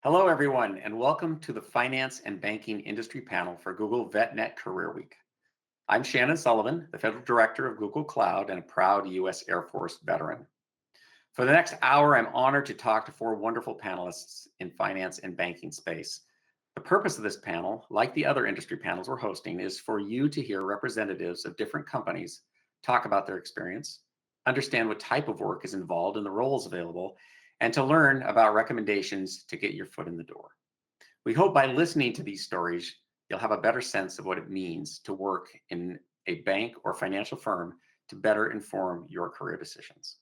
Hello, everyone, and welcome to the Finance and Banking Industry Panel for Google VetNet Career Week. I'm Shannon Sullivan, the Federal Director of Google Cloud and a proud U.S. Air Force veteran. For the next hour, I'm honored to talk to four wonderful panelists in finance and banking space. The purpose of this panel, like the other industry panels we're hosting, is for you to hear representatives of different companies talk about their experience, understand what type of work is involved in the roles available, and to learn about recommendations to get your foot in the door. We hope by listening to these stories, you'll have a better sense of what it means to work in a bank or financial firm to better inform your career decisions.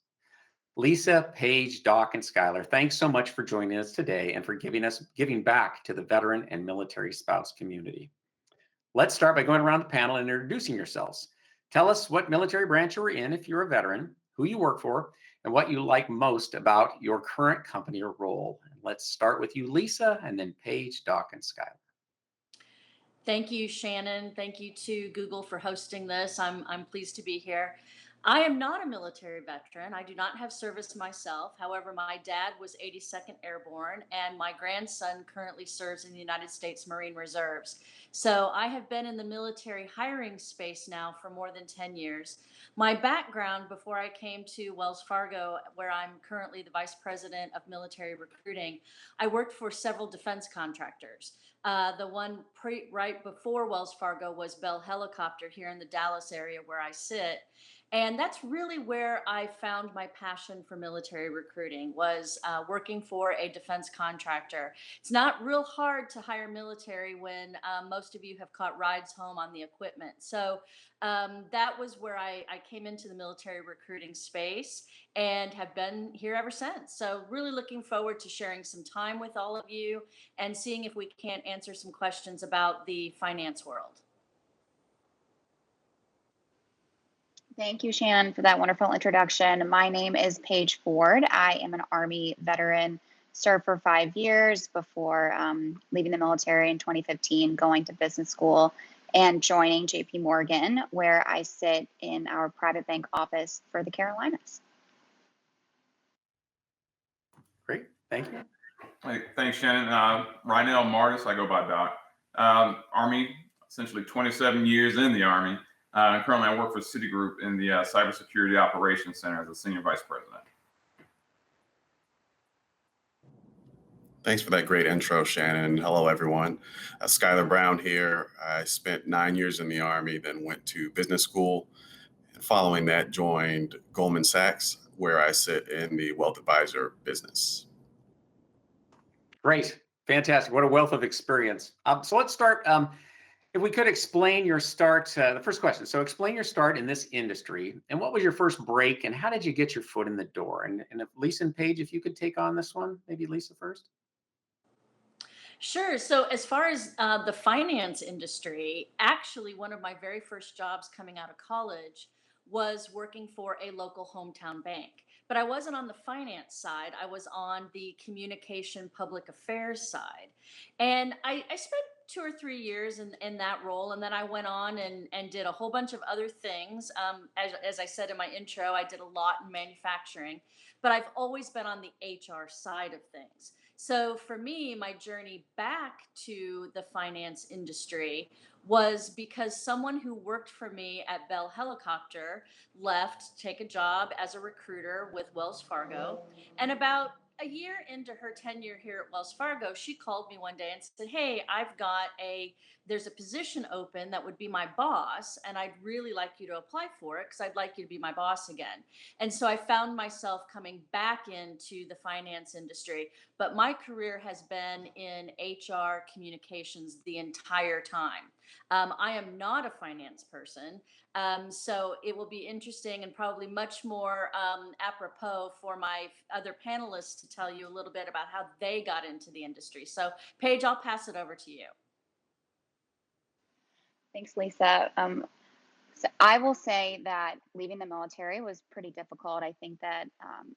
Lisa, Paige, Doc, and Skylar, thanks so much for joining us today and for giving back to the veteran and military spouse community. Let's start by going around the panel and introducing yourselves. Tell us what military branch you're in if you're a veteran, who you work for, and what you like most about your current company or role. And let's start with you, Lisa, and then Paige, Doc, and Skylar. Thank you, Shannon. Thank you to Google for hosting this. I'm pleased to be here. I am not a military veteran. I do not have service myself. However, my dad was 82nd Airborne, and my grandson currently serves in the United States Marine Reserves. So I have been in the military hiring space now for more than 10 years. My background before I came to Wells Fargo, where I'm currently the Vice President of Military Recruiting, I worked for several defense contractors. The one right before Wells Fargo was Bell Helicopter here in the Dallas area where I sit. And that's really where I found my passion for military recruiting was working for a defense contractor. It's not real hard to hire military when most of you have caught rides home on the equipment. So that was where I came into the military recruiting space and have been here ever since. So really looking forward to sharing some time with all of you and seeing if we can't answer some questions about the finance world. Thank you, Shannon, for that wonderful introduction. My name is Paige Ford. I am an Army veteran, served for 5 years before leaving the military in 2015, going to business school, and joining JP Morgan, where I sit in our private bank office for the Carolinas. Great, thank you. Hey, thanks, Shannon. Rynell Martis, I go by Doc. Army, essentially 27 years in the Army. Currently, I work for Citigroup in the Cybersecurity Operations Center as a Senior Vice President. Thanks for that great intro, Shannon. Hello, everyone. Skylar Brown here. I spent 9 years in the Army, then went to business school. And following that, joined Goldman Sachs, where I sit in the wealth advisor business. Great, fantastic. What a wealth of experience. So let's start. If we could explain your start, the first question. So explain your start in this industry and what was your first break and how did you get your foot in the door? And if Lisa and Paige, if you could take on this one, maybe Lisa first. Sure. So, as far as the finance industry, actually, one of my very first jobs coming out of college was working for a local hometown bank. But I wasn't on the finance side, I was on the communication public affairs side. And I spent 2 or 3 years in that role. And then I went on and did a whole bunch of other things. As I said in my intro, I did a lot in manufacturing, but I've always been on the HR side of things. So for me, my journey back to the finance industry was because someone who worked for me at Bell Helicopter left to take a job as a recruiter with Wells Fargo. And about a year into her tenure here at Wells Fargo, she called me one day and said, "Hey, there's a position open that would be my boss, and I'd really like you to apply for it because I'd like you to be my boss again." And so I found myself coming back into the finance industry, but my career has been in HR communications the entire time. I am not a finance person, so it will be interesting and probably much more apropos for my other panelists to tell you a little bit about how they got into the industry. So, Paige, I'll pass it over to you. Thanks, Lisa. So I will say that leaving the military was pretty difficult. I think that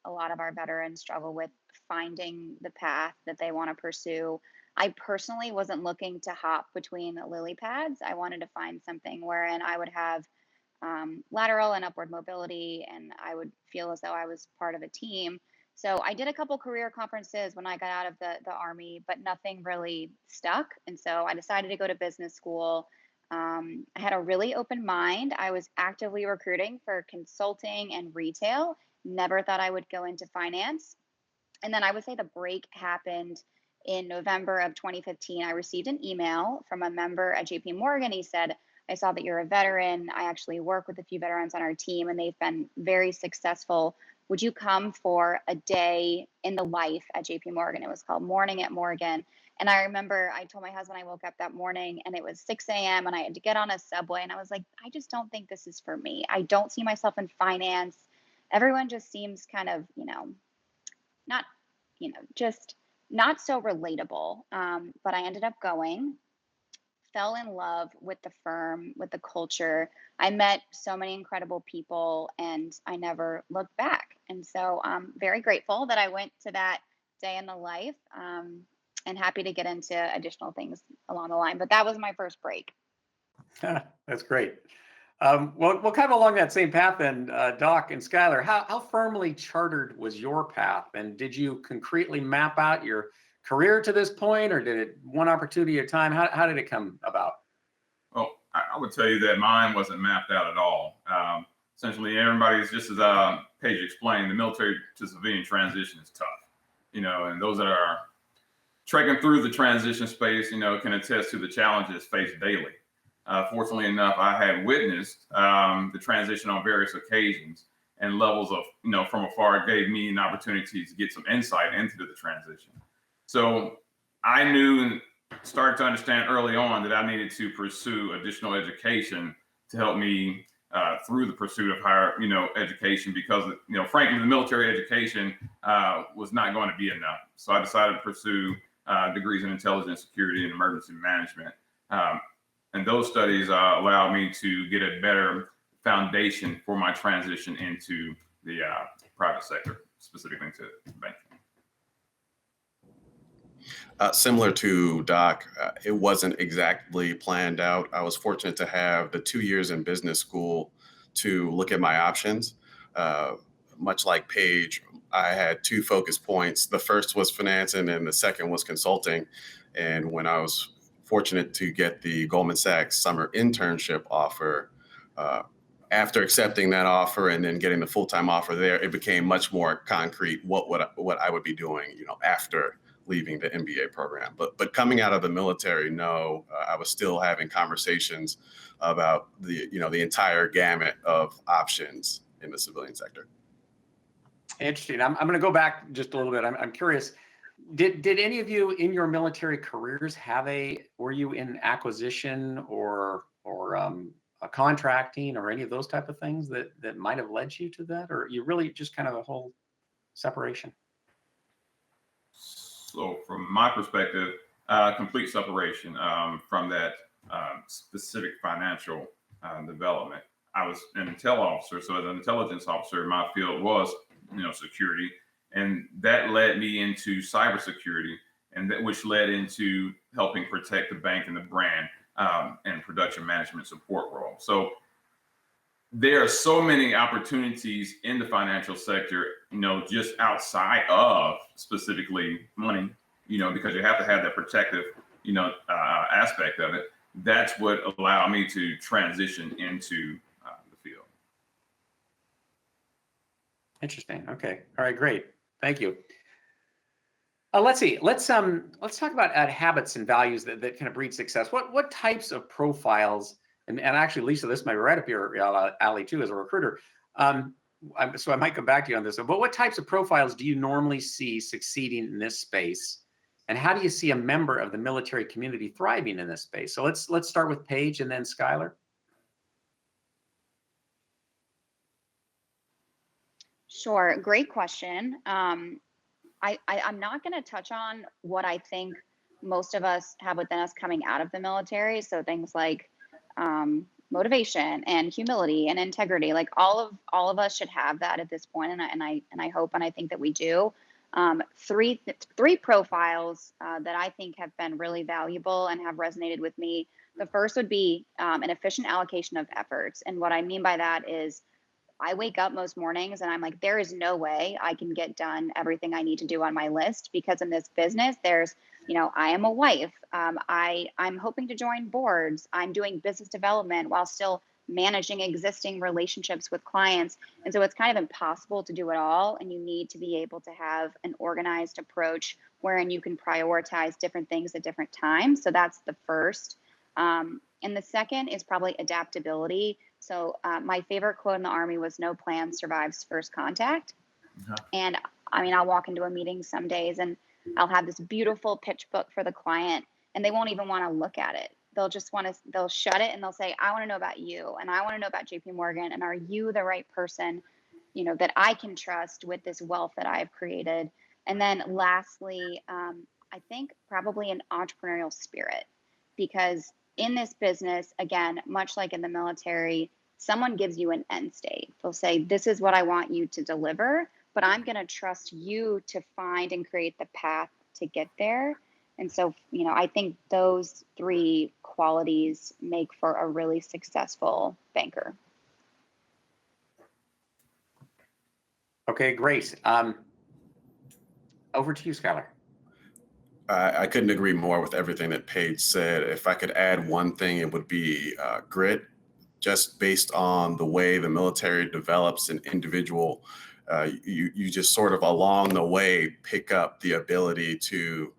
a lot of our veterans struggle with finding the path that they want to pursue. I personally wasn't looking to hop between the lily pads. I wanted to find something wherein I would have lateral and upward mobility, and I would feel as though I was part of a team. So I did a couple career conferences when I got out of the Army, but nothing really stuck. And so I decided to go to business school. I had a really open mind. I was actively recruiting for consulting and retail. Never thought I would go into finance. And then I would say the break happened in November of 2015. I received an email from a member at JP Morgan. He said, I saw that you're a veteran. I actually work with a few veterans on our team, and they've been very successful. Would you come for a day in the life at JP Morgan? It was called Morning at Morgan. And I remember I told my husband I woke up that morning and it was 6 a.m. and I had to get on a subway. And I was like, I just don't think this is for me. I don't see myself in finance. Everyone just seems kind of, not, just not so relatable. But I ended up going, fell in love with the firm, with the culture. I met so many incredible people and I never looked back. And so I'm very grateful that I went to that day in the life, and happy to get into additional things along the line. But that was my first break. That's great. Well, kind of along that same path then, Doc and Skylar, how firmly chartered was your path? And did you concretely map out your career to this point, or did it one opportunity at a time? How did it come about? Well, I would tell you that mine wasn't mapped out at all. Essentially, everybody's just as Paige explained, the military to civilian transition is tough, and those that are trekking through the transition space, can attest to the challenges faced daily. Fortunately enough, I had witnessed the transition on various occasions, and levels of, from afar, it gave me an opportunity to get some insight into the transition. So I knew and started to understand early on that I needed to pursue additional education to help me through the pursuit of higher, education, because, frankly, the military education was not going to be enough. So I decided to pursue degrees in intelligence, security, and emergency management. And those studies allowed me to get a better foundation for my transition into the private sector, specifically into banking. Similar to Doc, it wasn't exactly planned out. I was fortunate to have the 2 years in business school to look at my options. Much like Paige, I had two focus points. The first was financing and the second was consulting. And when I was fortunate to get the Goldman Sachs summer internship offer, after accepting that offer and then getting the full-time offer there, it became much more concrete what I would be doing, after leaving the MBA program. But coming out of the military, no, I was still having conversations about the entire gamut of options in the civilian sector. Interesting. I'm going to go back just a little bit. I'm curious. Did any of you in your military careers were you in acquisition or a contracting or any of those type of things that might have led you to that, or you really just kind of a whole separation? So from my perspective, complete separation from that specific financial development. I was an intel officer, so as an intelligence officer, my field was, security, and that led me into cybersecurity, and which led into helping protect the bank and the brand and production management support role. So there are so many opportunities in the financial sector, just outside of specifically money, because you have to have that protective, aspect of it. That's what allowed me to transition into the field. Interesting. Okay. All right. Great. Thank you. Let's see. Let's talk about habits and values that kind of breed success. What types of profiles, and actually, Lisa, this might be right up your alley too as a recruiter. So I might come back to you on this. But what types of profiles do you normally see succeeding in this space, and how do you see a member of the military community thriving in this space? So let's start with Paige and then Skylar. Sure. Great question. I'm not going to touch on what I think most of us have within us coming out of the military. So things like motivation and humility and integrity, like all of us should have that at this point, and I hope and I think that we do. Three profiles that I think have been really valuable and have resonated with me. The first would be an efficient allocation of efforts, and what I mean by that is I wake up most mornings and I'm like, there is no way I can get done everything I need to do on my list, because in this business, there's, I am a wife. I'm hoping to join boards. I'm doing business development while still managing existing relationships with clients. And so it's kind of impossible to do it all. And you need to be able to have an organized approach wherein you can prioritize different things at different times. So that's the first. And the second is probably adaptability. So my favorite quote in the Army was, "No plan survives first contact." Uh-huh. And I mean, I'll walk into a meeting some days and I'll have this beautiful pitch book for the client, and they won't even want to look at it. They'll just they'll shut it and they'll say, "I want to know about you, and I want to know about JP Morgan, and are you the right person, that I can trust with this wealth that I've created?" And then lastly, I think probably an entrepreneurial spirit, because in this business, again, much like in the military, someone gives you an end state. They'll say, "This is what I want you to deliver, but I'm going to trust you to find and create the path to get there." And so, I think those three qualities make for a really successful banker. Okay, great. Over to you, Skylar. I couldn't agree more with everything that Paige said. If I could add one thing, it would be grit. Just based on the way the military develops an individual, you just sort of along the way pick up the ability to,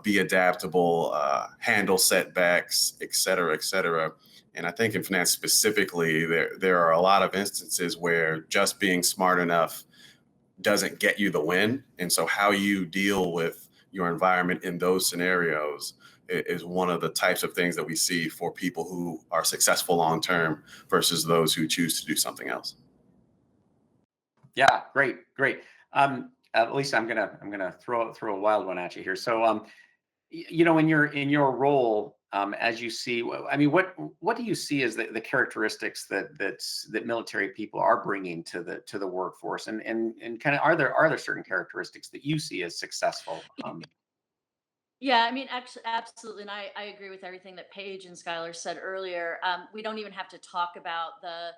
be adaptable, handle setbacks, et cetera, et cetera. And I think in finance specifically, there are a lot of instances where just being smart enough doesn't get you the win. And so how you deal with your environment in those scenarios is one of the types of things that we see for people who are successful long term versus those who choose to do something else. Yeah, great. At least I'm gonna throw a wild one at you here. So, in your role, as you see, I mean, what do you see as the characteristics that military people are bringing to the workforce, and kind of are there certain characteristics that you see as successful? Yeah, I mean, actually, absolutely, and I agree with everything that Paige and Skylar said earlier. We don't even have to talk about the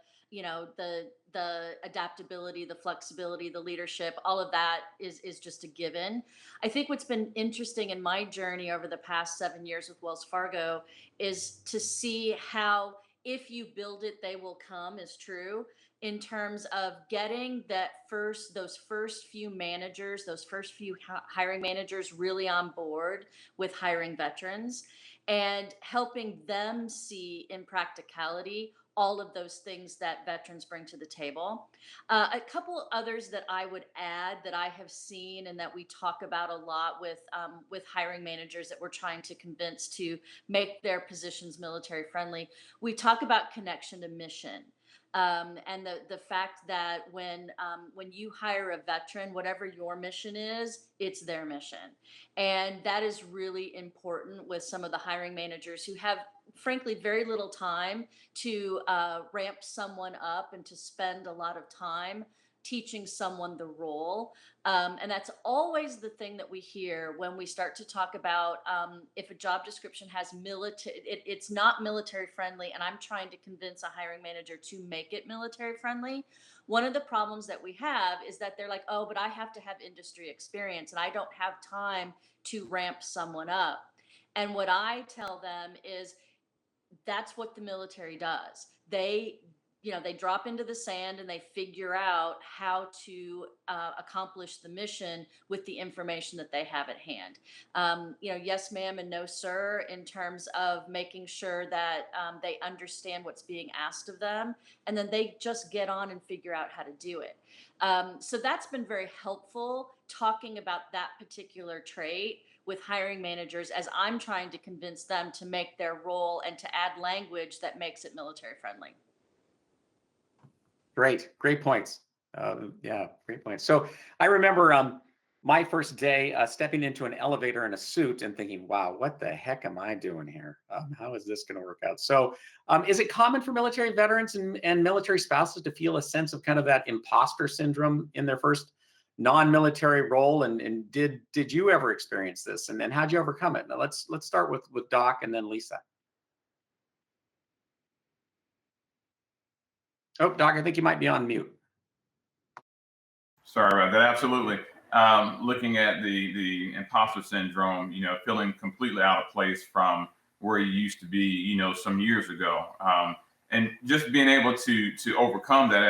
adaptability, the flexibility, the leadership. All of that is just a given. I think what's been interesting in my journey over the past 7 years with Wells Fargo is to see how, if you build it, they will come, is true, in terms of getting those first few managers, those first few hiring managers really on board with hiring veterans and helping them see in practicality all of those things that veterans bring to the table. A couple others that I would add that I have seen and that we talk about a lot with hiring managers that we're trying to convince to make their positions military friendly. We talk about connection to mission. And the fact that when you hire a veteran, whatever your mission is, it's their mission, and that is really important with some of the hiring managers who have, frankly, very little time to ramp someone up and to spend a lot of time teaching someone the role. And that's always the thing that we hear when we start to talk about if a job description has it's not military friendly, and I'm trying to convince a hiring manager to make it military friendly. One of the problems that we have is that they're like, "Oh, but I have to have industry experience and I don't have time to ramp someone up." And what I tell them is, that's what the military does. They drop into the sand and they figure out how to accomplish the mission with the information that they have at hand. Yes ma'am and no sir, in terms of making sure that they understand what's being asked of them, and then they just get on and figure out how to do it. So that's been very helpful, talking about that particular trait with hiring managers as I'm trying to convince them to make their role and to add language that makes it military friendly. Great points. Yeah, great points. So I remember my first day stepping into an elevator in a suit and thinking, "Wow, what the heck am I doing here? How is this going to work out?" So, is it common for military veterans and military spouses to feel a sense of kind of that imposter syndrome in their first non-military role? And did you ever experience this? And then how'd you overcome it? Now let's start with Doc and then Lisa. Oh, Doc, I think you might be on mute. Sorry about that. Absolutely. Looking at the imposter syndrome, feeling completely out of place from where you used to be, some years ago, and just being able to overcome that,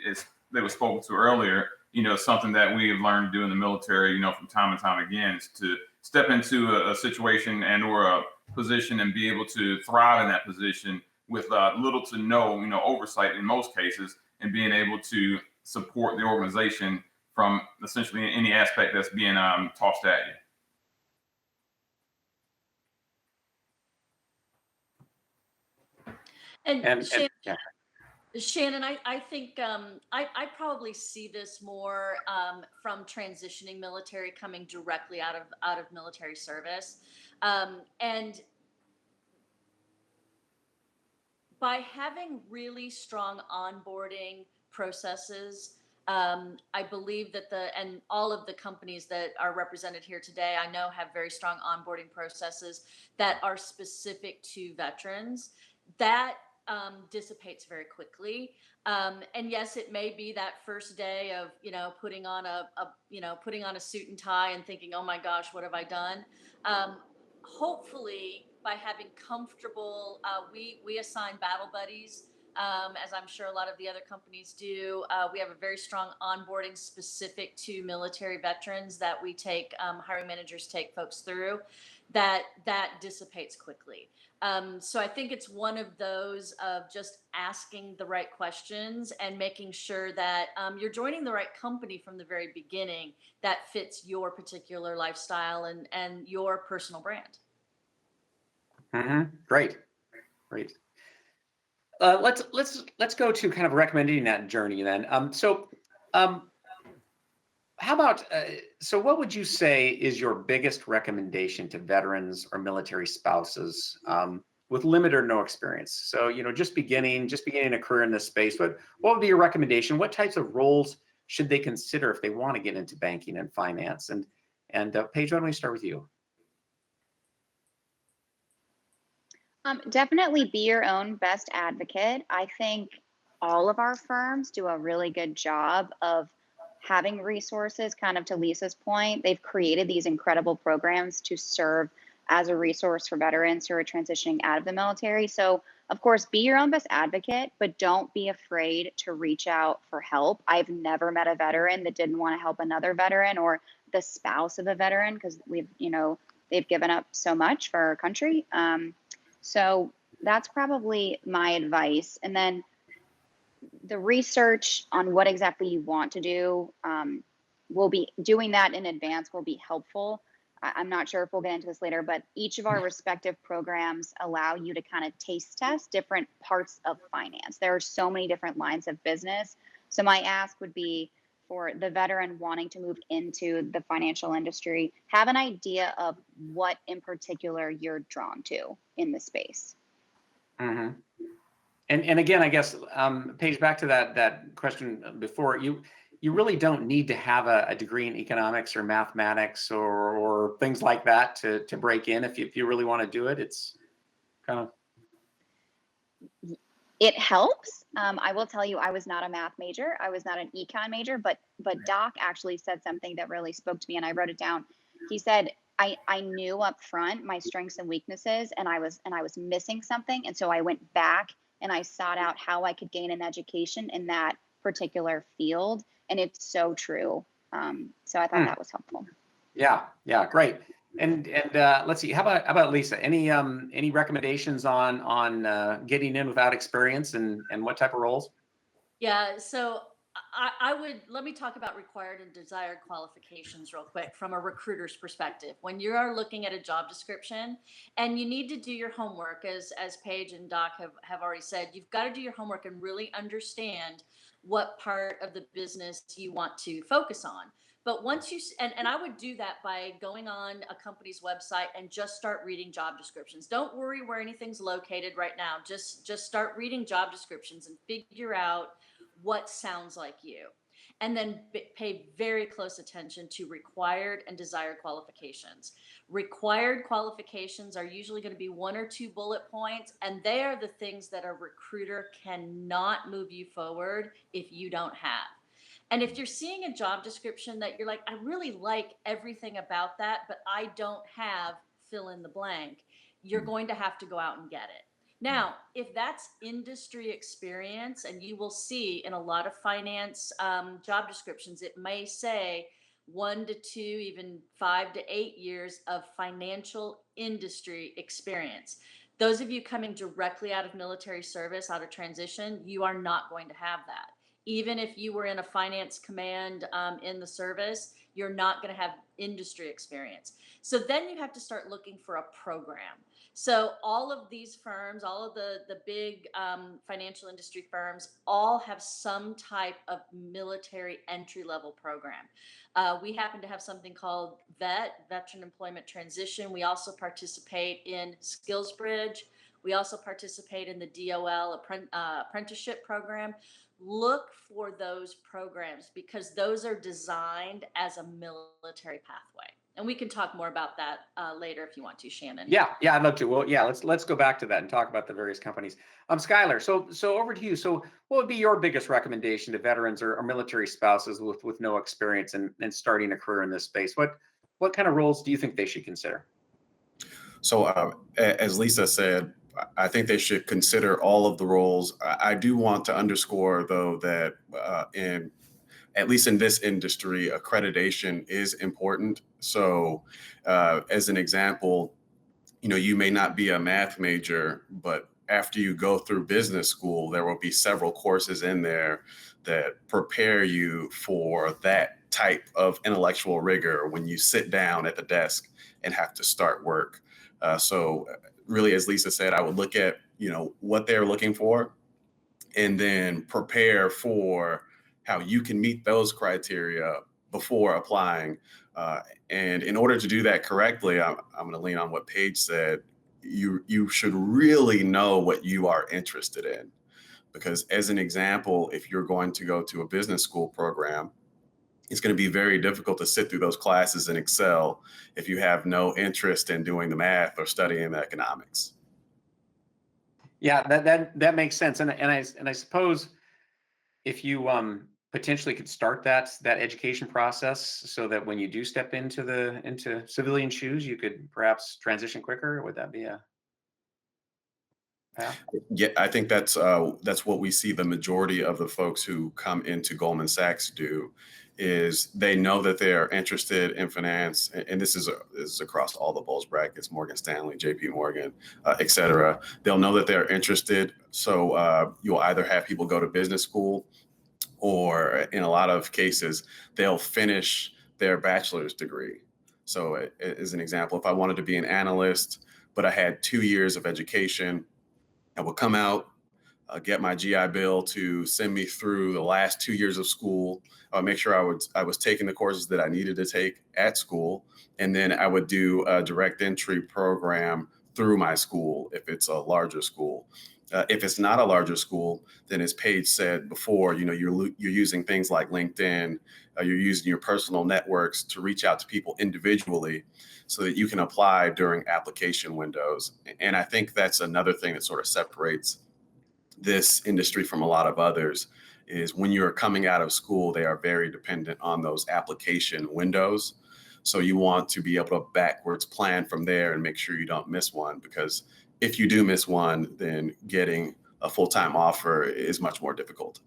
as they were spoken to earlier, something that we have learned to do in the military, from time and time again, is to step into a situation and or a position and be able to thrive in that position with little to no, oversight in most cases, and being able to support the organization from essentially any aspect that's being tossed at you. And And yeah. Shannon, I think I probably see this more from transitioning military, coming directly out of military service, and by having really strong onboarding processes. I believe that and all of the companies that are represented here today, I know, have very strong onboarding processes that are specific to veterans. That dissipates very quickly. And yes, it may be that first day of putting on putting on a suit and tie and thinking, oh my gosh, what have I done? Um, Hopefully, by having comfortable, we assign battle buddies, as I'm sure a lot of the other companies do. We have a very strong onboarding specific to military veterans that we take, hiring managers take folks through. That dissipates quickly. So I think it's one of those of just asking the right questions and making sure that you're joining the right company from the very beginning that fits your particular lifestyle and your personal brand. Great, great. Let's go to kind of recommending that journey then. How about so? What would you say is your biggest recommendation to veterans or military spouses with limited or no experience? So just beginning a career in this space. What would be your recommendation? What types of roles should they consider if they want to get into banking and finance? And Paige, why don't we start with you? Definitely be your own best advocate. I think all of our firms do a really good job of having resources, kind of to Lisa's point. They've created these incredible programs to serve as a resource for veterans who are transitioning out of the military. So, of course, be your own best advocate, but don't be afraid to reach out for help. I've never met a veteran that didn't want to help another veteran or the spouse of a veteran, because they've given up so much for our country. So that's probably my advice. And then the research on what exactly you want to do, will be doing that in advance will be helpful. I'm not sure if we'll get into this later, but each of our respective programs allow you to kind of taste test different parts of finance. There are so many different lines of business. So my ask would be, for the veteran wanting to move into the financial industry, have an idea of what in particular you're drawn to in the space. Mm-hmm. And again, I guess, Paige, back to that question before, you really don't need to have a degree in economics or mathematics or things like that to break in. If you really want to do it, it's kind of. It helps. I will tell you, I was not a math major. I was not an econ major, but Doc actually said something that really spoke to me, and I wrote it down. He said, I knew up front my strengths and weaknesses, and I was missing something. And so I went back and I sought out how I could gain an education in that particular field. And it's so true. So I thought that was helpful. Yeah, great. And let's see, how about Lisa? Any recommendations on getting in without experience and what type of roles? Yeah, so I would, let me talk about required and desired qualifications real quick from a recruiter's perspective. When you are looking at a job description, and you need to do your homework, as Paige and Doc have already said, you've got to do your homework and really understand what part of the business you want to focus on. But once and I would do that by going on a company's website and just start reading job descriptions. Don't worry where anything's located right now. Just start reading job descriptions and figure out what sounds like you. And then pay very close attention to required and desired qualifications. Required qualifications are usually going to be 1 or 2 bullet points, and they are the things that a recruiter cannot move you forward if you don't have. And if you're seeing a job description that you're like, I really like everything about that, but I don't have fill in the blank, you're going to have to go out and get it. Now, if that's industry experience, and you will see in a lot of finance job descriptions, it may say 1 to 2, even 5 to 8 years of financial industry experience. Those of you coming directly out of military service, out of transition, you are not going to have that. Even if you were in a finance command in the service, you're not going to have industry experience. So then you have to start looking for a program. So all of these firms, all of the big financial industry firms, all have some type of military entry level program. We happen to have something called Veteran Employment Transition. We also participate in Skills Bridge. We also participate in the DOL apprenticeship program. Look for those programs because those are designed as a military pathway. And we can talk more about that later if you want to, Shannon. Yeah, I'd love to. Well, yeah, let's go back to that and talk about the various companies. Skylar, so over to you. So what would be your biggest recommendation to veterans or military spouses with no experience and starting a career in this space? What kind of roles do you think they should consider? So as Lisa said, I think they should consider all of the roles. I do want to underscore, though, that at least in this industry, accreditation is important. So as an example, you may not be a math major, but after you go through business school, there will be several courses in there that prepare you for that type of intellectual rigor when you sit down at the desk and have to start work. So really, as Lisa said, I would look at, what they're looking for and then prepare for how you can meet those criteria before applying. And in order to do that correctly, I'm going to lean on what Paige said. You should really know what you are interested in. Because as an example, if you're going to go to a business school program, it's going to be very difficult to sit through those classes in Excel if you have no interest in doing the math or studying the economics. Yeah, that makes sense. And I suppose if you potentially could start that education process so that when you do step into civilian shoes, you could perhaps transition quicker. Would that be a path? Yeah, I think that's what we see the majority of the folks who come into Goldman Sachs do, is they know that they're interested in finance, and this is across all the bulge brackets, Morgan Stanley, JP Morgan, et cetera. They'll know that they're interested. So you'll either have people go to business school, or in a lot of cases, they'll finish their bachelor's degree. So as an example, if I wanted to be an analyst, but I had 2 years of education, I would come out, get my GI Bill to send me through the last 2 years of school. I would make sure I was taking the courses that I needed to take at school. And then I would do a direct entry program through my school if it's a larger school. If it's not a larger school, then as Paige said before, you're using things like LinkedIn, you're using your personal networks to reach out to people individually so that you can apply during application windows. And I think that's another thing that sort of separates this industry from a lot of others, is when you're coming out of school, they are very dependent on those application windows. So you want to be able to backwards plan from there and make sure you don't miss one, because if you do miss one, then getting a full-time offer is much more difficult.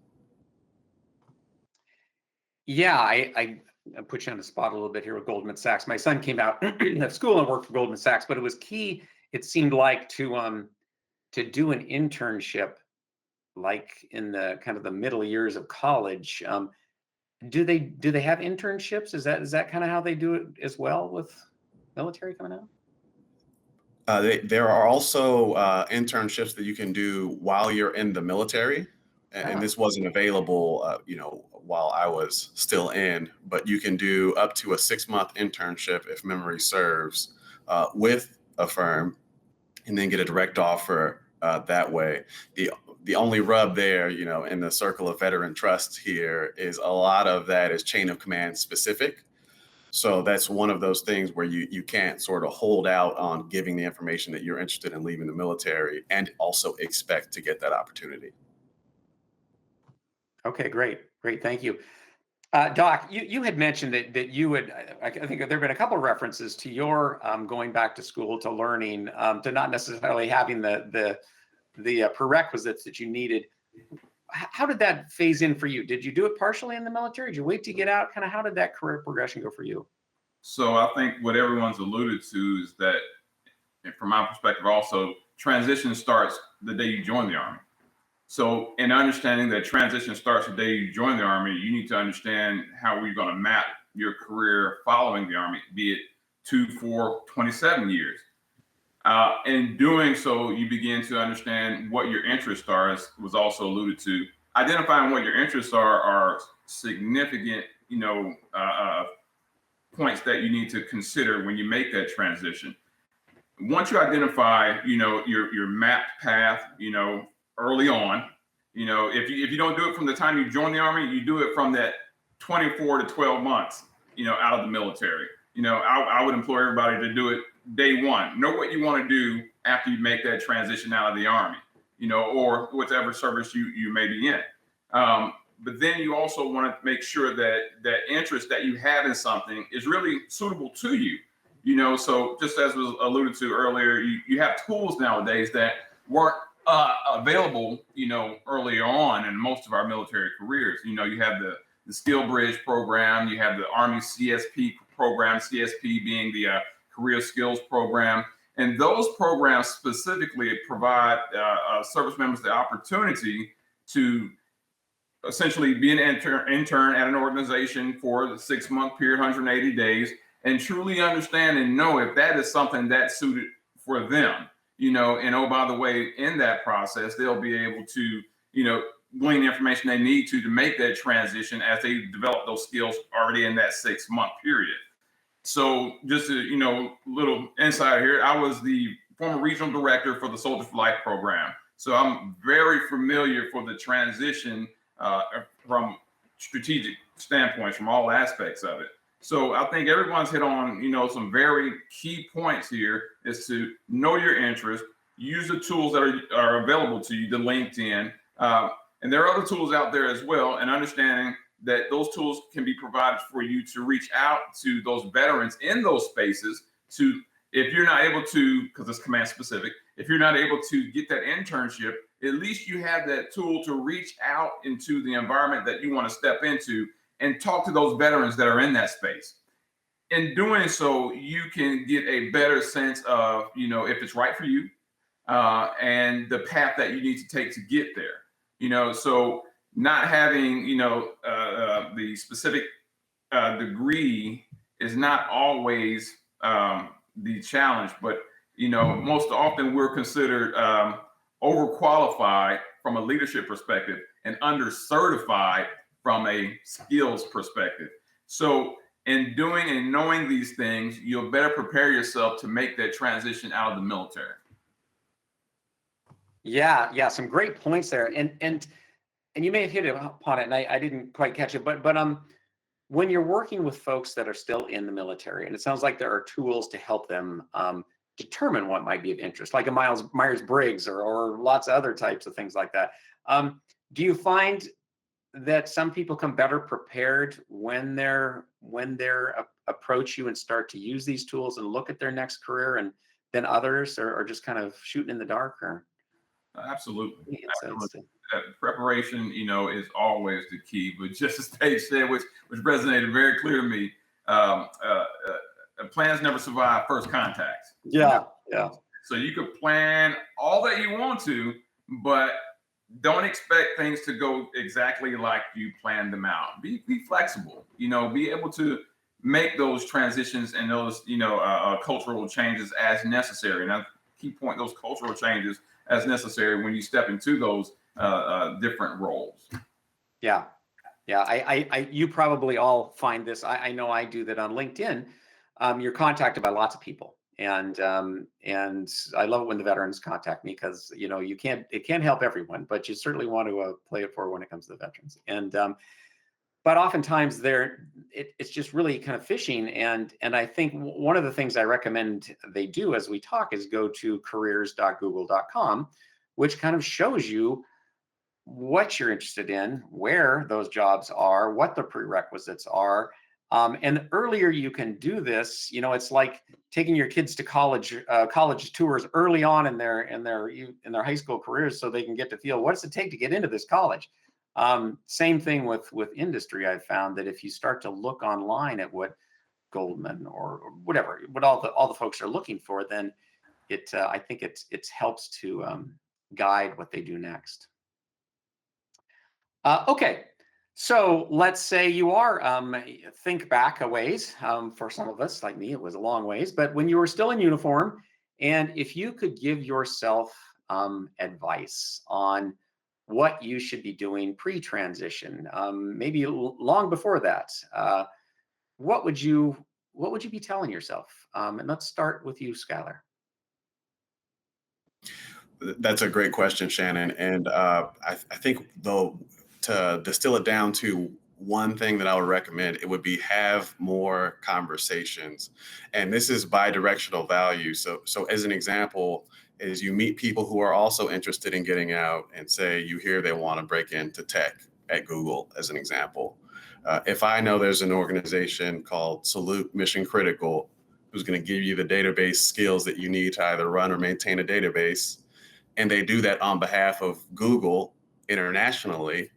Yeah, I put you on the spot a little bit here with Goldman Sachs. My son came out of school and worked for Goldman Sachs, but it was key, it seemed like, to do an internship like in the kind of the middle years of college. Do they have internships? Is that kind of how they do it as well with military coming out? There are also internships that you can do while you're in the military, and this wasn't available, while I was still in. But you can do up to a 6-month internship, if memory serves, with a firm, and then get a direct offer that way. the only rub there, in the circle of veteran trust here is a lot of that is chain of command specific. So that's one of those things where you can't sort of hold out on giving the information that you're interested in leaving the military and also expect to get that opportunity. Okay, great. Thank you. Doc, you had mentioned that you would, I think there have been a couple of references to your going back to school, to learning, to not necessarily having the prerequisites that you needed. How did that phase in for you? Did you do it partially in the military? Did you wait to get out? Kind of how did that career progression go for you? So I think what everyone's alluded to is that, and from my perspective also, transition starts the day you join the Army. So in understanding that transition starts the day you join the Army, you need to understand how you're going to map your career following the Army, be it 2, 4, 27 years. In doing so, you begin to understand what your interests are, as was also alluded to. Identifying what your interests are significant, points that you need to consider when you make that transition. Once you identify, your mapped path, early on, if you don't do it from the time you join the Army, you do it from that 24 to 12 months, out of the military. I would implore everybody to do it day one. Know what you want to do after you make that transition out of the Army, or whatever service you may be in. But then you also want to make sure that that interest that you have in something is really suitable to you. So just as was alluded to earlier, you have tools nowadays that weren't available, earlier on in most of our military careers. You have the Skill Bridge program, you have the Army CSP program, CSP being the Career Skills program. And those programs specifically provide service members the opportunity to essentially be an intern at an organization for the 6-month period, 180 days, and truly understand and know if that is something that's suited for them. And oh, by the way, in that process, they'll be able to, glean the information they need to make that transition as they develop those skills already in that 6-month period. So just a, little insider here, I was the former regional director for the Soldier for Life program. So I'm very familiar for the transition from strategic standpoints, from all aspects of it. So I think everyone's hit on, some very key points here is to know your interest, use the tools that are available to you, the LinkedIn, and there are other tools out there as well, and understanding that those tools can be provided for you to reach out to those veterans in those spaces to, if you're not able to, because it's command specific, if you're not able to get that internship, at least you have that tool to reach out into the environment that you want to step into and talk to those veterans that are in that space. In doing so, you can get a better sense of, if it's right for you and the path that you need to take to get there. So not having, the specific degree is not always the challenge, but, most often we're considered overqualified from a leadership perspective and undercertified from a skills perspective. So in doing and knowing these things, you'll better prepare yourself to make that transition out of the military. Yeah, some great points there, and you may have hit upon it, and I didn't quite catch it, but when you're working with folks that are still in the military, and it sounds like there are tools to help them determine what might be of interest, like a Myers-Briggs or lots of other types of things like that. Do you find that some people come better prepared when they're approach you and start to use these tools and look at their next career, and then others are just kind of shooting in the dark? Or Absolutely. Preparation, is always the key. But just as Paige said, which resonated very clear to me, plans never survive first contact. Yeah. So you could plan all that you want to, but don't expect things to go exactly like you planned them out. Be flexible. Be able to make those transitions and those cultural changes as necessary. And I keep pointing those cultural changes as necessary when you step into those different roles. Yeah. You probably all find this. I know I do that on LinkedIn. You're contacted by lots of people, And I love it when the veterans contact me, because it can't help everyone, but you certainly want to play it forward when it comes to the veterans. And but oftentimes it's just really kind of fishing. And I think one of the things I recommend they do as we talk is go to careers.google.com, which kind of shows you what you're interested in, where those jobs are, what the prerequisites are. And the earlier you can do this, it's like taking your kids to college tours early on in their high school careers, so they can get to feel, what does it take to get into this college. Same thing with industry. I've found that if you start to look online at what Goldman or whatever, what all the folks are looking for, then I think it helps to guide what they do next. Okay, so let's say you are think back a ways. For some of us, like me, it was a long ways, but when you were still in uniform, and if you could give yourself advice on what you should be doing pre-transition, maybe long before that, what would you be telling yourself? And let's start with you, Skylar. That's a great question, Shannon. And I think, though, to distill it down to one thing that I would recommend, it would be have more conversations. And this is bi-directional value. So as an example, is you meet people who are also interested in getting out, and say you hear they want to break into tech at Google, as an example. If I know there's an organization called Salute Mission Critical who's going to give you the database skills that you need to either run or maintain a database, and they do that on behalf of Google internationally,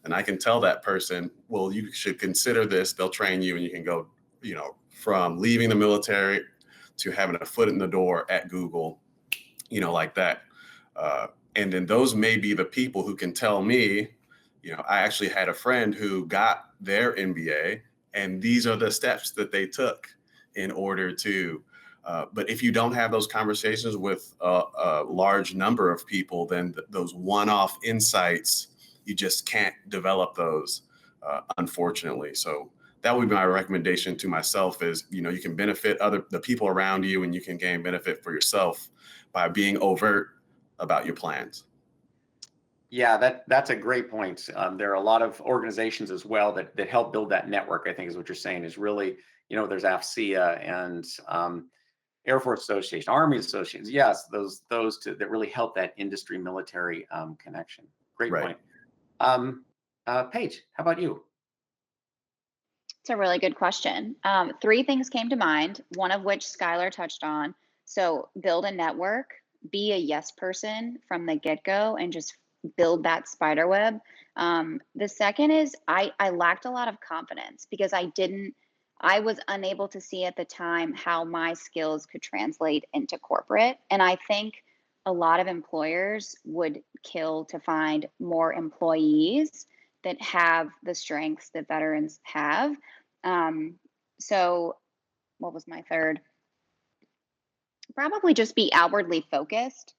and I can tell that person, well, you should consider this. They'll train you, and you can go, from leaving the military to having a foot in the door at Google, like that. And then those may be the people who can tell me, I actually had a friend who got their MBA, and these are the steps that they took in order to. But if you don't have those conversations with a large number of people, then those one-off insights, you just can't develop those, unfortunately. So that would be my recommendation to myself is, you can benefit the people around you, and you can gain benefit for yourself by being overt about your plans. Yeah, that's a great point. There are a lot of organizations as well that help build that network, I think is what you're saying, is really, there's AFCEA and Air Force Association, Army Associations. Yes, those two that really help that industry military connection. Great Right. point. Paige, how about you? It's a really good question. Three things came to mind, one of which Skylar touched on. So build a network, be a yes person from the get-go, and just build that spider web. The second is I lacked a lot of confidence because I was unable to see at the time how my skills could translate into corporate. And I think a lot of employers would kill to find more employees that have the strengths that veterans have. So what was my third? Probably just be outwardly focused.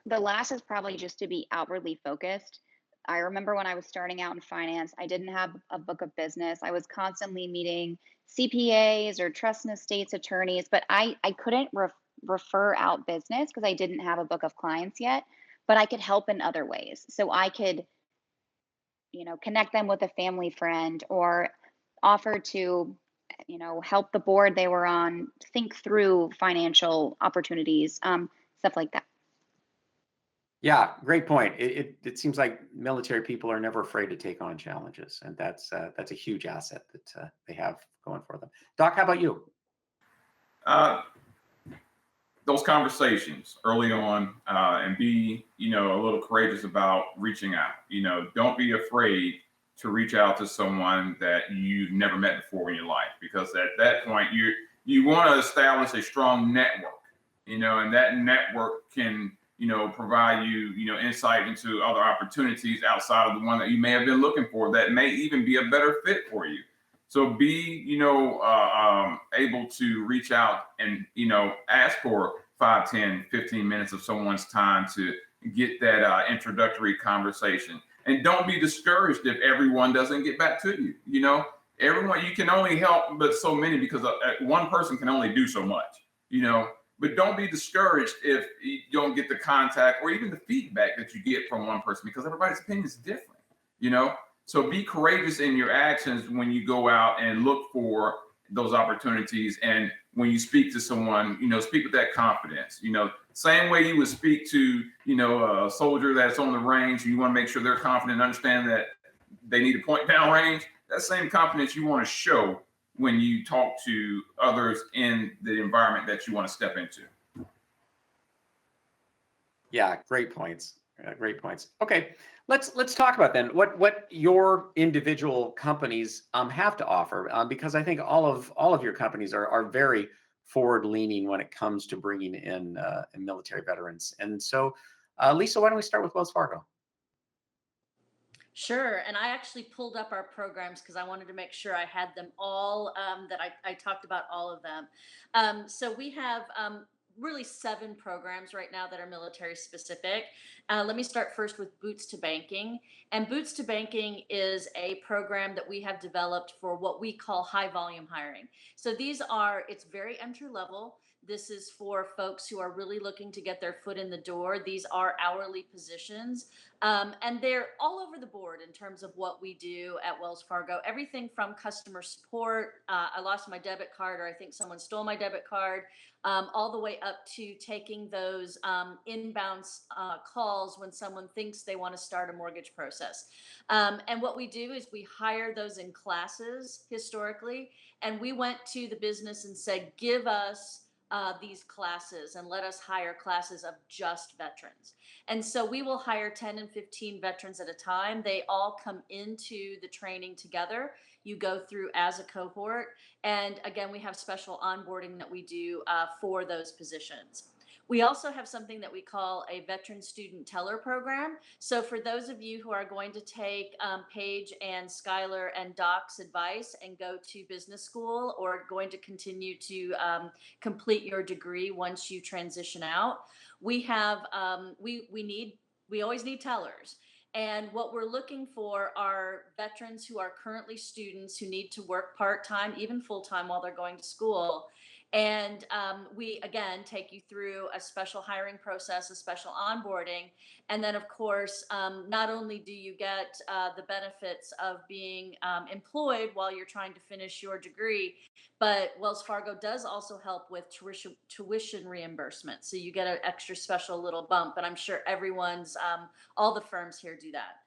The last is probably just to be outwardly focused. I remember when I was starting out in finance, I didn't have a book of business. I was constantly meeting CPAs or trust and estates attorneys, but I couldn't refer out business because I didn't have a book of clients yet, but I could help in other ways. So I could, connect them with a family friend, or offer to, help the board they were on think through financial opportunities, stuff like that. Yeah, great point. It seems like military people are never afraid to take on challenges, and that's a huge asset that they have going for them. Doc, how about you? Those conversations early on, and be, a little courageous about reaching out. Don't be afraid to reach out to someone that you've never met before in your life, because at that point you want to establish a strong network, and that network can, provide you, insight into other opportunities outside of the one that you may have been looking for that may even be a better fit for you. So be, able to reach out and, ask for 5, 10, 15 minutes of someone's time to get that introductory conversation. And don't be discouraged if everyone doesn't get back to you. everyone, you can only help but so many, because one person can only do so much, but don't be discouraged if you don't get the contact or even the feedback that you get from one person, because everybody's opinion is different, so be courageous in your actions when you go out and look for those opportunities. And when you speak to someone, speak with that confidence, same way you would speak to, a soldier that's on the range, and you want to make sure they're confident and understand that they need to point down range. That same confidence you want to show when you talk to others in the environment that you want to step into. Yeah, great points. Great points. Okay, let's talk about then what your individual companies have to offer, because I think all of your companies are very forward leaning when it comes to bringing in military veterans. And so, Lisa, why don't we start with Wells Fargo? Sure. And I actually pulled up our programs because I wanted to make sure I had them all, that I talked about all of them. So we have really 7 programs right now that are military specific. Let me start first with Boots to Banking. And Boots to Banking is a program that we have developed for what we call high volume hiring. So it's very entry level. This is for folks who are really looking to get their foot in the door. These are hourly positions. And they're all over the board in terms of what we do at Wells Fargo. Everything from customer support, I lost my debit card, or I think someone stole my debit card, all the way up to taking those inbound calls when someone thinks they want to start a mortgage process. And what we do is we hire those in classes historically. And we went to the business and said, give us these classes and let us hire classes of just veterans. And so we will hire 10 and 15 veterans at a time. They all come into the training together. You go through as a cohort. And again, we have special onboarding that we do for those positions. We also have something that we call a veteran student teller program. So for those of you who are going to take Paige and Skylar and Doc's advice and go to business school, or going to continue to complete your degree once you transition out, we have we always need tellers. And what we're looking for are veterans who are currently students who need to work part-time, even full-time, while they're going to school. And we, again, take you through a special hiring process, a special onboarding. And then, of course, not only do you get the benefits of being employed while you're trying to finish your degree, but Wells Fargo does also help with tuition reimbursement. So you get an extra special little bump. And I'm sure all the firms here do that.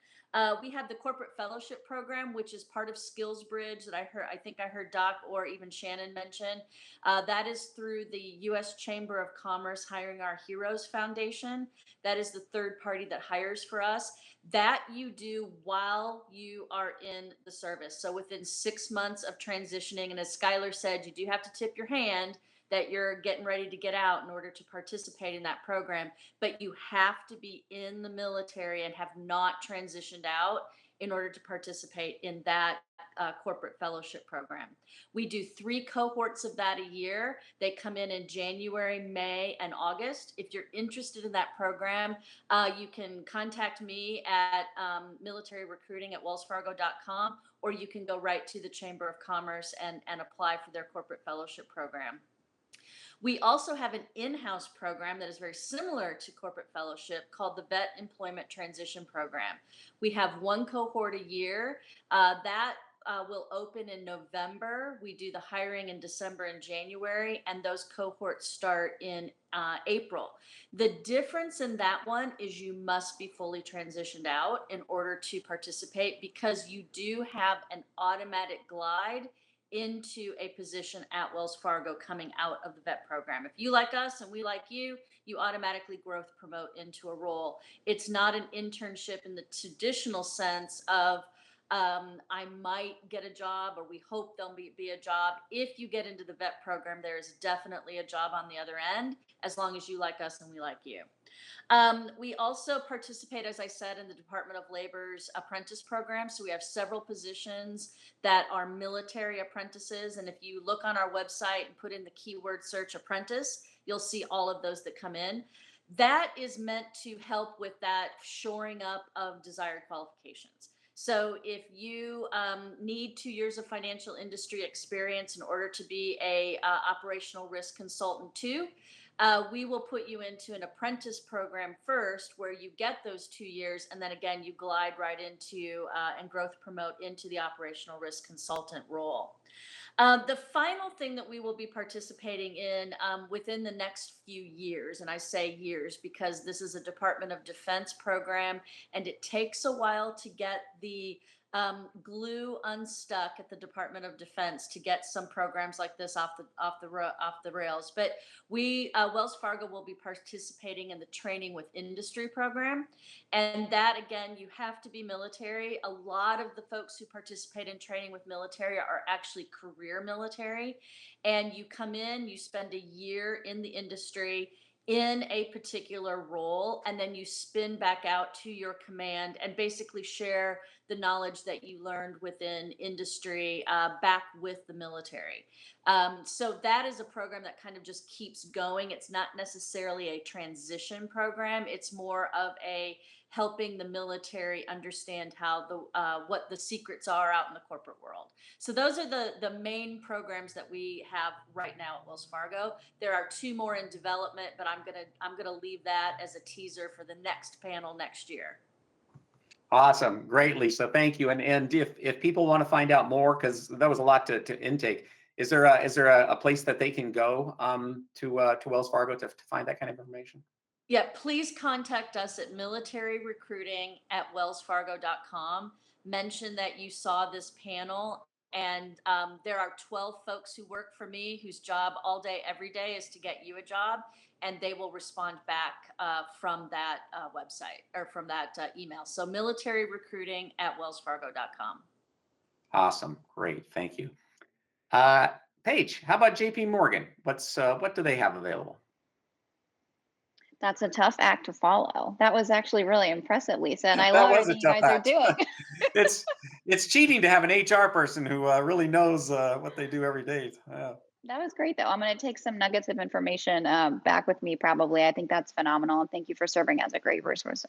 We have the corporate fellowship program, which is part of Skills Bridge that I think I heard Doc or even Shannon mention. That is through the U.S. Chamber of Commerce Hiring Our Heroes Foundation. That is the third party that hires for us. That you do while you are in the service. So within 6 months of transitioning, and as Skylar said, you do have to tip your hand that you're getting ready to get out in order to participate in that program. But you have to be in the military and have not transitioned out in order to participate in that corporate fellowship program. We do 3 cohorts of that a year. They come in January, May, and August. If you're interested in that program, you can contact me at militaryrecruiting@wellsfargo.com, or you can go right to the Chamber of Commerce and apply for their corporate fellowship program. We also have an in-house program that is very similar to corporate fellowship called the Vet Employment Transition Program. We have 1 cohort a year. That will open in November. We do the hiring in December and January, and those cohorts start in April. The difference in that one is you must be fully transitioned out in order to participate, because you do have an automatic glide into a position at Wells Fargo coming out of the vet program. If you like us and we like you, you automatically growth promote into a role. It's not an internship in the traditional sense of I might get a job, or we hope there'll be a job. If you get into the vet program, there is definitely a job on the other end, as long as you like us and we like you. We also participate, as I said, in the Department of Labor's apprentice program. So we have several positions that are military apprentices. And if you look on our website and put in the keyword search apprentice, you'll see all of those that come in. That is meant to help with that shoring up of desired qualifications. So if you need 2 years of financial industry experience in order to be a operational risk consultant too, we will put you into an apprentice program first, where you get those 2 years, and then again you glide right into and growth promote into the operational risk consultant role. The final thing that we will be participating in within the next few years, and I say years because this is a Department of Defense program, and it takes a while to get the glue unstuck at the Department of Defense to get some programs like this off the rails. But we Wells Fargo will be participating in the Training with Industry program, and that again, you have to be military. A lot of the folks who participate in Training with Military are actually career military, and you come in, you spend a year in the industry in a particular role, and then you spin back out to your command and basically share the knowledge that you learned within industry back with the military. So that is a program that kind of just keeps going. It's not necessarily a transition program. It's more of a helping the military understand how what the secrets are out in the corporate world. So those are the main programs that we have right now at Wells Fargo. There are 2 more in development, but I'm gonna leave that as a teaser for the next panel next year. Awesome. Great, Lisa. Thank you. And if people want to find out more, because that was a lot to intake, is there a place that they can go to Wells Fargo to find that kind of information? Yeah, please contact us at militaryrecruiting@wellsfargo.com. Mention that you saw this panel, and there are 12 folks who work for me whose job all day, every day is to get you a job, and they will respond back from that website or from that email. So militaryrecruiting@wellsfargo.com. Awesome. Great. Thank you. Paige, how about JP Morgan? What do they have available? That's a tough act to follow. That was actually really impressive, Lisa, and I That love was a everything you tough guys are act. doing. It's cheating to have an HR person who really knows what they do every day. Yeah. That was great, though. I'm going to take some nuggets of information back with me, probably. I think that's phenomenal, and thank you for serving as a great resource.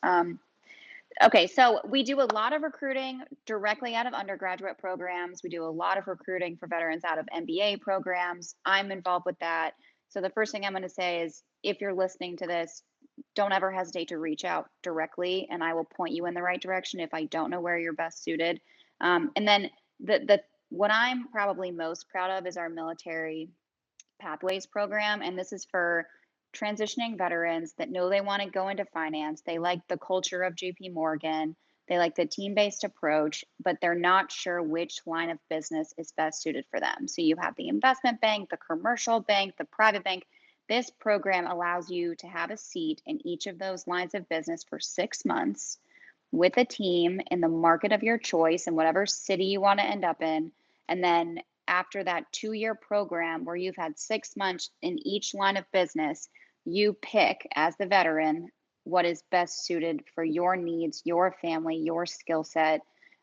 Okay, so we do a lot of recruiting directly out of undergraduate programs. We do a lot of recruiting for veterans out of MBA programs. I'm involved with that. So the first thing I'm going to say is, if you're listening to this, don't ever hesitate to reach out directly, and I will point you in the right direction if I don't know where you're best suited. And then the what I'm probably most proud of is our military pathways program, and this is for transitioning veterans that know they want to go into finance. They like the culture of JP Morgan. They like the team-based approach, but they're not sure which line of business is best suited for them. So you have the investment bank, the commercial bank, the private bank. This program allows you to have a seat in each of those lines of business for 6 months with a team in the market of your choice in whatever city you want to end up in. And then after that 2-year program where you've had 6 months in each line of business, you pick as the veteran what is best suited for your needs, your family, your skill set.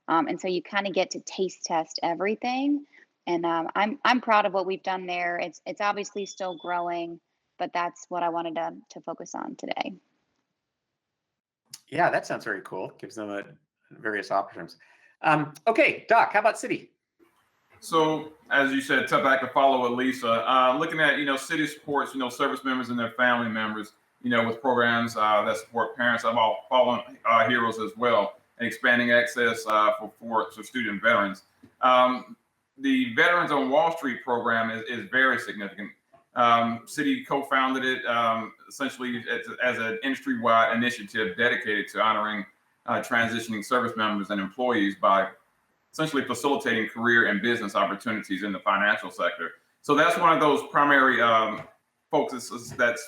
And so you kind of get to taste test everything. And I'm proud of what we've done there. It's obviously still growing, but that's what I wanted to focus on today. Yeah, that sounds very cool. Gives them various options. Okay, Doc, how about Citi? So, as you said, tough act to follow with Lisa. Looking at, Citi supports, service members and their family members, with programs that support parents of all fallen heroes as well, and expanding access for student veterans. The Veterans on Wall Street program is very significant. Citi co-founded it essentially as an industry-wide initiative dedicated to honoring transitioning service members and employees by essentially facilitating career and business opportunities in the financial sector. So that's one of those primary focuses that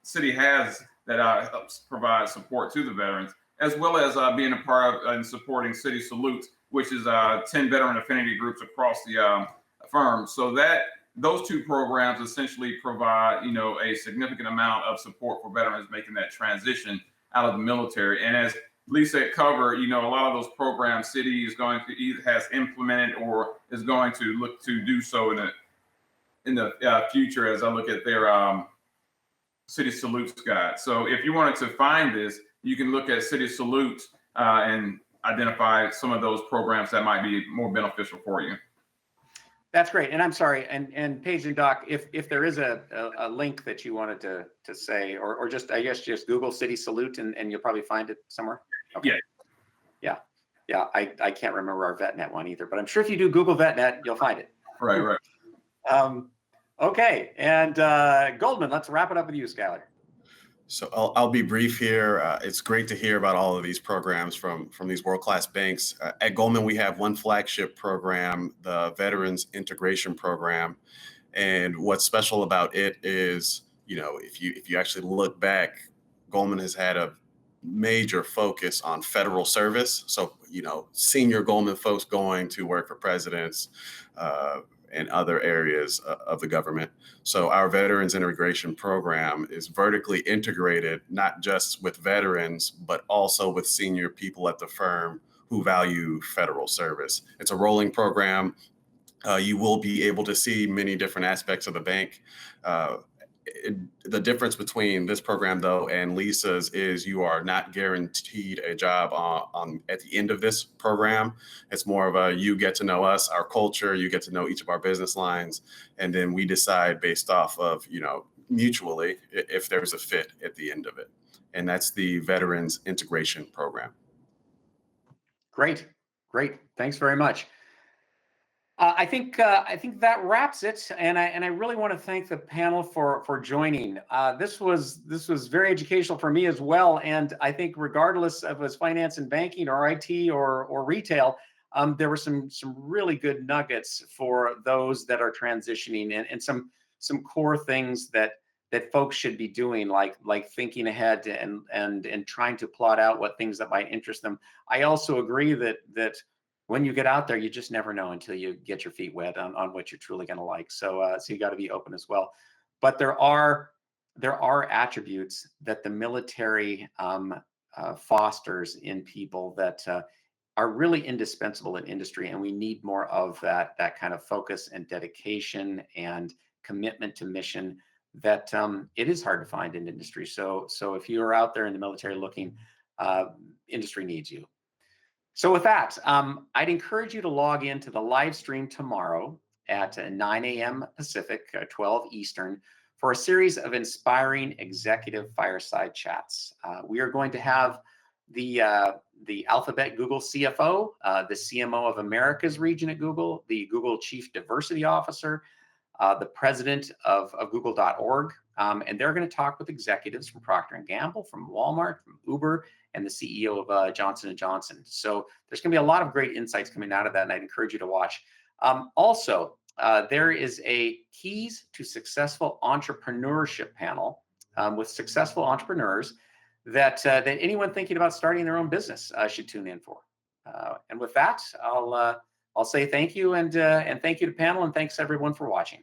Citi has that helps provide support to the veterans, as well as being a part of and supporting Citi Salutes, which is 10 veteran affinity groups across the firm. So that those 2 programs essentially provide, a significant amount of support for veterans making that transition out of the military. And as Lisa covered, a lot of those programs Citi is going to either has implemented or is going to look to do so in the future. As I look at their Citi Salutes guide. So if you wanted to find this, you can look at Citi Salutes and identify some of those programs that might be more beneficial for you. That's great. And I'm sorry, and Paige and Doc, if there is a link that you wanted to say, or just, I guess, just Google Citi Salute and you'll probably find it somewhere. Okay. Yeah. I can't remember our VetNet one either, but I'm sure if you do Google VetNet, you'll find it. Right. Okay. And Goldman, let's wrap it up with you, Skylar. So I'll be brief here. It's great to hear about all of these programs from these world-class banks. At Goldman, we have one flagship program, the Veterans Integration Program. And what's special about it is, if you actually look back, Goldman has had a major focus on federal service. So, senior Goldman folks going to work for presidents, and other areas of the government. So our Veterans Integration Program is vertically integrated, not just with veterans, but also with senior people at the firm who value federal service. It's a rolling program. You will be able to see many different aspects of the bank. The difference between this program, though, and Lisa's is you are not guaranteed a job at the end of this program. It's more of a, you get to know us, our culture, you get to know each of our business lines, and then we decide based off of, mutually if there's a fit at the end of it. And that's the Veterans Integration Program. Great. Thanks very much. I think that wraps it, and I really want to thank the panel for joining. This was very educational for me as well, and I think regardless of as finance and banking or IT or retail, there were some really good nuggets for those that are transitioning, and some core things that folks should be doing, like thinking ahead and trying to plot out what things that might interest them. I also agree that when you get out there, you just never know until you get your feet wet on what you're truly going to like. So you got to be open as well. But there are attributes that the military fosters in people that are really indispensable in industry, and we need more of that kind of focus and dedication and commitment to mission that it is hard to find in industry. So if you're out there in the military looking, industry needs you. So with that, I'd encourage you to log into the live stream tomorrow at 9 a.m. Pacific, 12 Eastern, for a series of inspiring executive fireside chats. We are going to have the Alphabet Google CFO, the CMO of Americas region at Google, the Google Chief Diversity Officer, the president of Google.org, and they're going to talk with executives from Procter & Gamble, from Walmart, from Uber, and the CEO of Johnson & Johnson. So there's going to be a lot of great insights coming out of that, and I'd encourage you to watch. Also, there is a Keys to Successful Entrepreneurship panel with successful entrepreneurs that anyone thinking about starting their own business should tune in for. And with that, I'll say thank you, and thank you to panel, and thanks everyone for watching.